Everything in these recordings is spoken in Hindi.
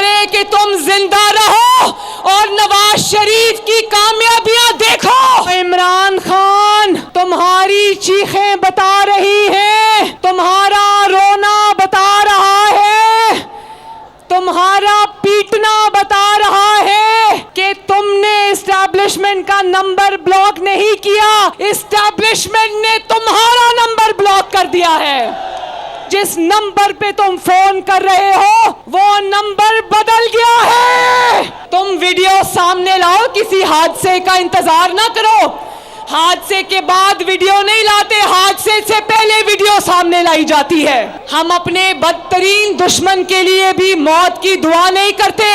करे कि तुम जिंदा रहो और नवाज शरीफ की कामयाबियां देखो। इमरान खान, तुम्हारी चीखें बता रही हैं, तुम्हारा रोना बता रहा है, तुम्हारा पीटना बता रहा है कि तुमने एस्टैब्लिशमेंट का नंबर ब्लॉक नहीं किया, एस्टैब्लिशमेंट ने तुम्हारा नंबर ब्लॉक कर दिया है। जिस नंबर पे तुम फोन कर रहे हो वो नंबर बदल गया है। तुम वीडियो सामने लाओ, किसी हादसे का इंतजार ना करो। हादसे के बाद वीडियो नहीं लाते, हादसे से पहले वीडियो सामने लाई जाती है। हम अपने बदतरीन दुश्मन के लिए भी मौत की दुआ नहीं करते।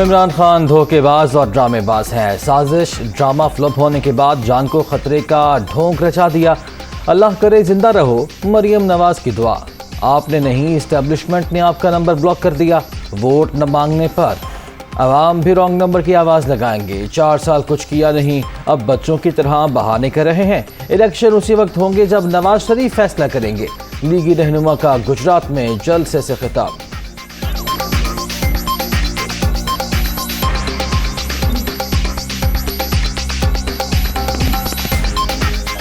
इमरान खान धोखेबाज और ड्रामेबाज है। साजिश ड्रामा फ्लॉप होने के बाद जान को खतरे का ढोंग रचा दिया। अल्लाह करे जिंदा रहो, मरियम नवाज की दुआ। आपने नहीं, इस्टेब्लिशमेंट ने आपका नंबर ब्लॉक कर दिया। वोट न मांगने पर अवाम भी रॉन्ग नंबर की आवाज़ लगाएंगे। 4 साल कुछ किया नहीं, अब बच्चों की तरह बहाने कर रहे हैं। इलेक्शन उसी वक्त होंगे जब नवाज शरीफ फैसला करेंगे। लीगी रहनुमा का गुजरात में जलसे से खिताब।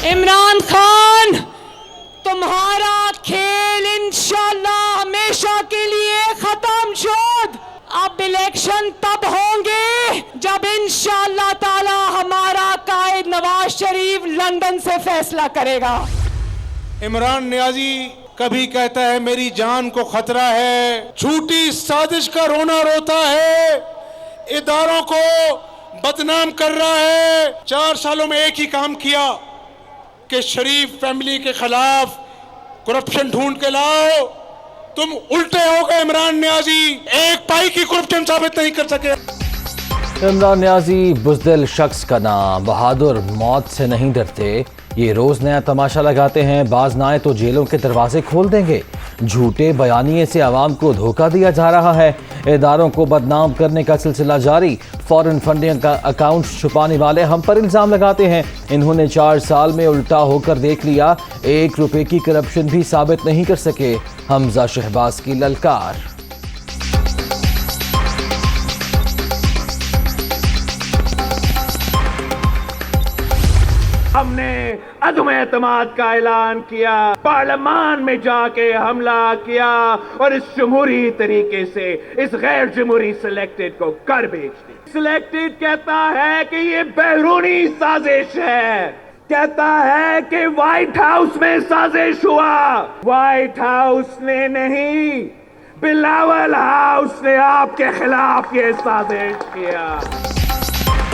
इमरान खान, तुम्हारा खेल इंशाअल्लाह हमेशा के लिए खत्म शुद। अब इलेक्शन तब होंगे जब इंशाअल्लाह ताला हमारा कायद नवाज शरीफ लंदन से फैसला करेगा। इमरान नियाजी कभी कहता है मेरी जान को खतरा है, झूठी साजिश का रोना रोता है, इदारों को बदनाम कर रहा है। 4 सालों में एक ही काम किया कि शरीफ फैमिली के खिलाफ करप्शन ढूंढ के लाओ। तुम उल्टे हो गए इमरान नियाजी, एक पाई की करप्शन साबित नहीं कर सके। इमरान नियाजी बुज़दिल शख्स का नाम, बहादुर मौत से नहीं डरते। ये रोज नया तमाशा लगाते हैं, बाज ना आए तो जेलों के दरवाजे खोल देंगे। झूठे बयानिए से आवाम को धोखा दिया जा रहा है। इदारों को बदनाम करने का सिलसिला जारी। फॉरेन फंडिंग का अकाउंट छुपाने वाले हम पर इल्ज़ाम लगाते हैं। इन्होंने 4 साल में उल्टा होकर देख लिया, 1 रुपए की करप्शन भी साबित नहीं कर सके। हमजा शहबाज की ललकार। हमने अदम एतमाद का ऐलान किया, पार्लियामान में जाके हमला किया और इस जमहूरी तरीके से इस गैर जमहूरी सिलेक्टेड को कर बेच दी। सिलेक्टेड कहता है कि ये बैरूनी साजिश है, कहता है कि व्हाइट हाउस में साजिश हुआ। व्हाइट हाउस ने नहीं, बिलावल हाउस ने आपके खिलाफ ये साजिश किया।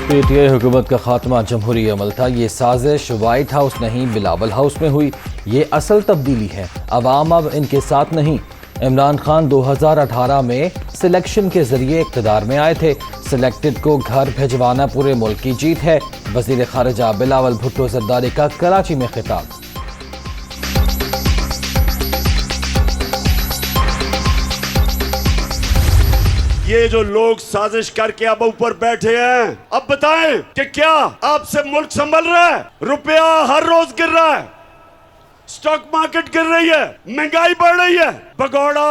पीटीआई हुकूमत का खात्मा जमहूरी अमल था। ये साजिश व्हाइट हाउस नहीं, बिलावल हाउस में हुई। ये असल तब्दीली है। अवाम अब इनके साथ नहीं। इमरान खान 2018 में सिलेक्शन के जरिए इक़्तिदार में आए थे। सिलेक्टेड को घर भिजवाना पूरे मुल्क की जीत है। वज़ीर ख़ारिजा बिलावल भुट्टो ज़रदारी का कराची में खिताब। ये जो लोग साजिश करके अब ऊपर बैठे हैं, अब बताएं कि क्या आपसे मुल्क संभल रहा है? रुपया हर रोज गिर रहा है, स्टॉक मार्केट गिर रही है, महंगाई बढ़ रही है। भगौड़ा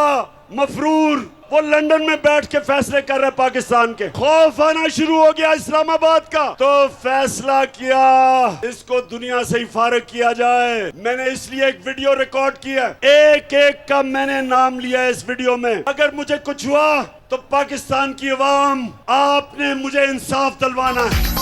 मफरूर वो लंदन में बैठ के फैसले कर रहे हैं पाकिस्तान के। खौफ आना शुरू हो गया इस्लामाबाद का, तो फैसला किया इसको दुनिया से ही फारिग किया जाए। मैंने इसलिए एक वीडियो रिकॉर्ड किया, एक एक का मैंने नाम लिया इस वीडियो में। अगर मुझे कुछ हुआ तो पाकिस्तान की अवाम, आपने मुझे इंसाफ दिलवाना है।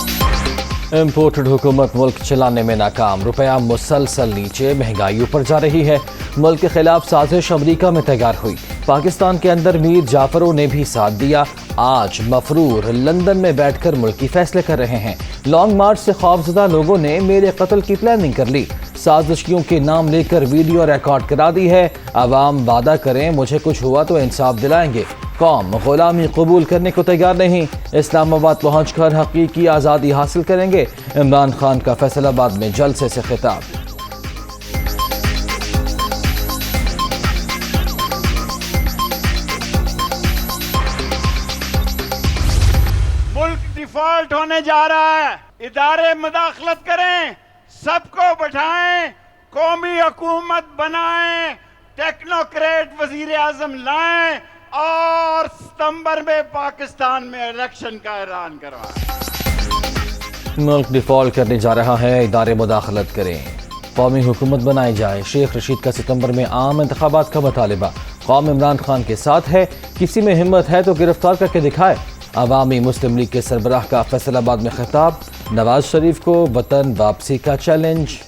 इम्पोर्टेड हुकूमत मुल्क चलाने में नाकाम। रुपया मुसलसल नीचे, महंगाई ऊपर जा रही है। मुल्क के खिलाफ साजिश अमरीका में तैयार हुई। पाकिस्तान के अंदर मीर जाफरों ने भी साथ दिया। आज मफरूर लंदन में बैठकर मुल्की फैसले कर रहे हैं। लॉन्ग मार्च से खौफजदा लोगों ने मेरे कत्ल की प्लानिंग कर ली। साजिशियों के नाम लेकर वीडियो रिकॉर्ड करा दी है। अवाम वादा करें मुझे कुछ हुआ तो इंसाफ दिलाएंगे। कौम गुलामी कबूल करने को तैयार नहीं। इस्लामाबाद पहुंचकर हकीकी आज़ादी हासिल करेंगे। इमरान खान का फैसलाबाद में जलसे से खिताब। मुल्क डिफॉल्ट होने जा रहा है। इदारे मुदाखलत करें, सबको बैठाएं, कौमी हुकूमत बनाएं, टेक्नोक्रेट वजीर आजम लाएं और सितंबर में पाकिस्तान में इलेक्शन का ऐलान करवाएं। मुल्क डिफॉल्ट करने जा रहा है, इदारे मुदाखलत करें, कौमी हुकूमत बनाई जाए। शेख रशीद का सितंबर में आम इंतखाबात का मुतालिबा। कौम इमरान खान के साथ है, किसी में हिम्मत है तो गिरफ्तार करके दिखाए। अवामी मुस्लिम लीग के सरबराह का फैसलाबाद में खिताब। नवाज शरीफ को वतन वापसी का चैलेंज।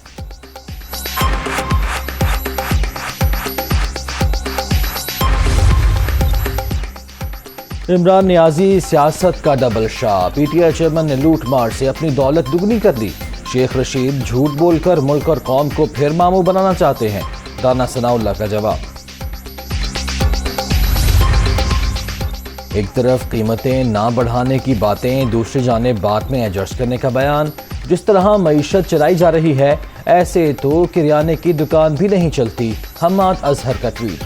इमरान नियाजी सियासत का डबल शाह। पीटीआई चेयरमैन ने लूट मार से अपनी दौलत दुगनी कर ली। शेख रशीद झूठ बोलकर मुल्क और कौम को फिर मामू बनाना चाहते हैं। राना सनाउल्लाह का जवाब। एक तरफ कीमतें ना बढ़ाने की बातें, दूसरी जानिब बाद में एडजस्ट करने का बयान। जिस तरह मईशत चलाई जा रही है, ऐसे तो किराने की दुकान भी नहीं चलती। हम्माद अजहर का ट्वीट।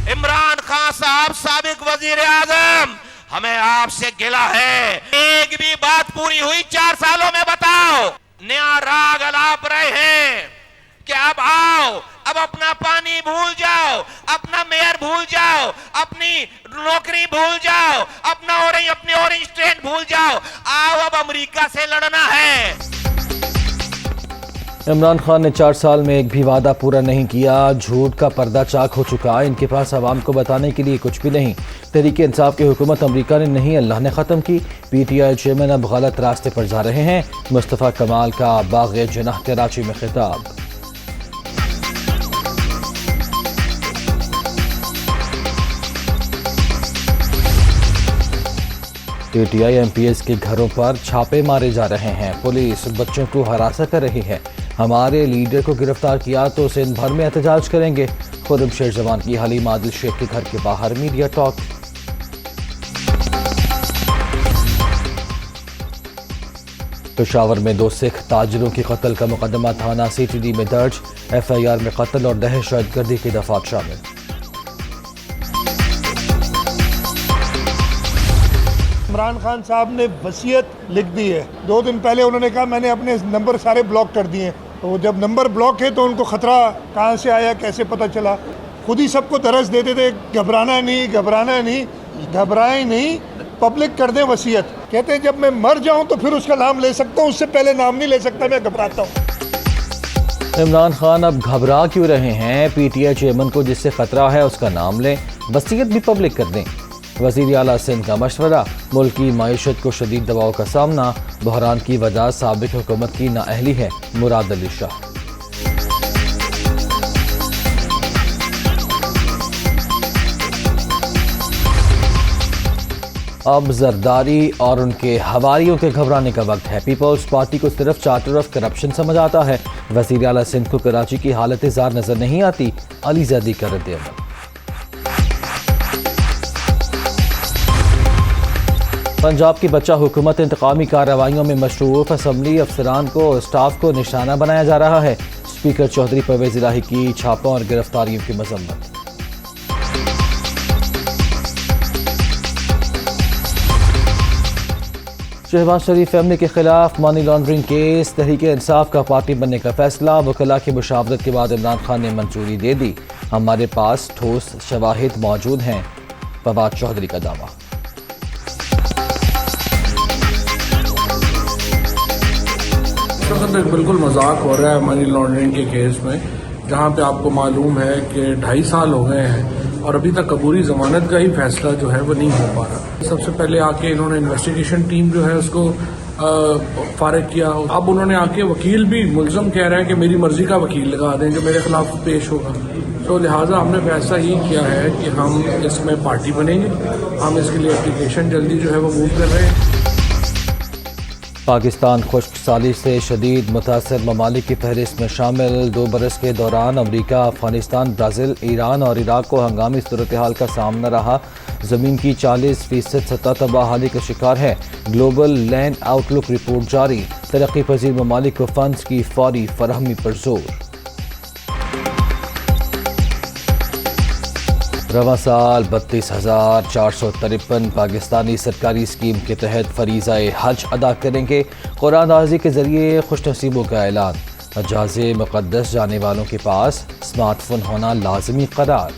इमरान खान साहब, साबिक वजीर आजम, हमें आपसे गिला है, एक भी बात पूरी हुई 4 सालों में बताओ। नया राग अलाप रहे हैं कि अब आओ, अब अपना पानी भूल जाओ, अपना मेयर भूल जाओ, अपनी नौकरी भूल जाओ, अपनी ऑरेंज ट्रेन भूल जाओ, आओ अब अमेरिका से लड़ना है। इमरान खान ने 4 साल में एक भी वादा पूरा नहीं किया। झूठ का पर्दा चाक हो चुका। इनके पास आवाम को बताने के लिए कुछ भी नहीं। तहरीक इंसाफ की हुकूमत अमेरिका ने नहीं, अल्लाह ने ख़त्म की। पीटीआई चेयरमैन अब गलत रास्ते पर जा रहे हैं। मुस्तफ़ा कमाल का बाग़ जनाह कराची में खिताब। पीटीआई एमपीएस के घरों पर छापे मारे जा रहे हैं। पुलिस बच्चों को हरासा कर रही है। हमारे लीडर को गिरफ्तार किया तो सिंध भर में एहतजाज करेंगे। खुर्रम शेर जवान की हलीम आदिल शेख के घर के बाहर मीडिया टॉक। पेशावर में 2 सिख ताजिरों के कत्ल का मुकदमा थाना सीटीडी में दर्ज। एफआईआर में कत्ल और दहशतगर्दी के दफात शामिल। इमरान खान साहब ने वसीयत लिख दी है। 2 दिन पहले उन्होंने कहा मैंने अपने नंबर सारे ब्लॉक कर दिए। तो जब नंबर ब्लॉक है तो उनको ख़तरा कहाँ से आया, कैसे पता चला? खुद ही सबको दरस देते थे, घबराना नहीं, घबराना नहीं, घबराए नहीं, पब्लिक कर दे वसीयत। कहते हैं जब मैं मर जाऊं तो फिर उसका नाम ले सकता हूं, उससे पहले नाम नहीं ले सकता, मैं घबराता हूं। इमरान खान अब घबरा क्यों रहे हैं? पीटीआई चेयरमैन को जिससे खतरा है उसका नाम लें, वसीयत भी पब्लिक कर दें। वज़ीर आला सिंध का मशवरा। मुल्क की मईशत को शदीद दबाव का सामना। बहरान की वजह साबिक हुकूमत की नाअहली है। मुराद अली शाह। अब जरदारी और उनके हवारियों के घबराने का वक्त है। पीपल्स पार्टी को सिर्फ चार्टर ऑफ करप्शन समझ आता है। वज़ीर आला सिंध को कराची की हालत ज़ार नजर नहीं आती। अली ज़ैदी का रद्द-ए-अमल। पंजाब की बच्चा हुकूमत इंतकामी कार्रवाइयों में मशरूफ। असम्बली अफसरान को और स्टाफ को निशाना बनाया जा रहा है। स्पीकर चौधरी परवेज इलाही की छापों और गिरफ्तारियों की मजम्मत। शहबाज शरीफ फैमिली के खिलाफ money laundering case. Tehreek Insaf का पार्टी बनने का फैसला। वकला की मुशावरत के बाद इमरान खान ने मंजूरी दे दी। हमारे पास ठोस शवाहिद मौजूद हैं, फवाद चौधरी का दावा। तो बिल्कुल मजाक हो रहा है मनी लॉन्ड्रिंग के केस में, जहां पे आपको मालूम है कि 2.5 साल हो गए हैं और अभी तक अबूरी जमानत का ही फैसला जो है वो नहीं हो पा रहा। सबसे पहले आके इन्होंने इन्वेस्टिगेशन टीम जो है उसको फारिग किया। अब उन्होंने आके वकील भी मुल्ज़म कह रहे हैं कि मेरी मर्जी का वकील लगा दें जो मेरे खिलाफ पेश होगा। तो लिहाजा हमने फैसला ये किया है कि हम इसमें पार्टी बनेंगे। हम इसके लिए एप्लीकेशन जल्दी जो है वो मूव कर रहे हैं। पाकिस्तान खुश्क साली से शदीद मुतासर ममालिक की फहरिस्त में शामिल। 2 बरस के दौरान अमरीका, अफगानिस्तान, ब्राज़ील, ईरान और इराक को हंगामी सूरत हाल का सामना रहा। ज़मीन की 40% सतह तबाहली का शिकार है। ग्लोबल लैंड आउटलुक रिपोर्ट जारी। तरक्की पजीर ममालिक को फंड्स की फौरी फराहमी पर जोर। रवां साल 32,453 पाकिस्तानी सरकारी स्कीम के तहत फरीज़ा हज अदा करेंगे। कुरान नाज़ी के जरिए खुश नसीबों का ऐलान। मजाज़े मुक़द्दस जाने वालों के पास स्मार्टफोन होना लाजमी करार।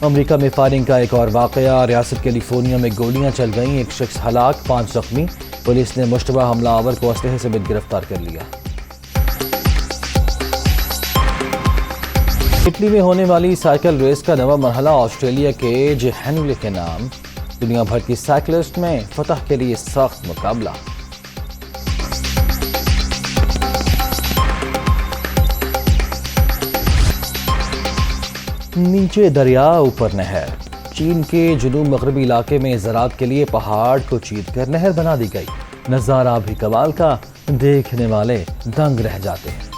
अमेरिका में फायरिंग का एक और वाक़या। रियासत कैलिफोर्निया में गोलियां चल गईं, एक शख्स हलाक, 5 जख्मी। पुलिस ने मुश्तबा हमलावर को असलहे समेत गिरफ्तार कर लिया। इटली में होने वाली साइकिल रेस का नवा मरहला ऑस्ट्रेलिया के जेहनुले के नाम। दुनिया भर की साइकिलिस्ट में फतह के लिए सख्त मुकाबला। नीचे दरिया ऊपर नहर। चीन के जुनूब मगरबी इलाके में ज़राअत के लिए पहाड़ को चीरकर नहर बना दी गई। नज़ारा भी कमाल का, देखने वाले दंग रह जाते हैं।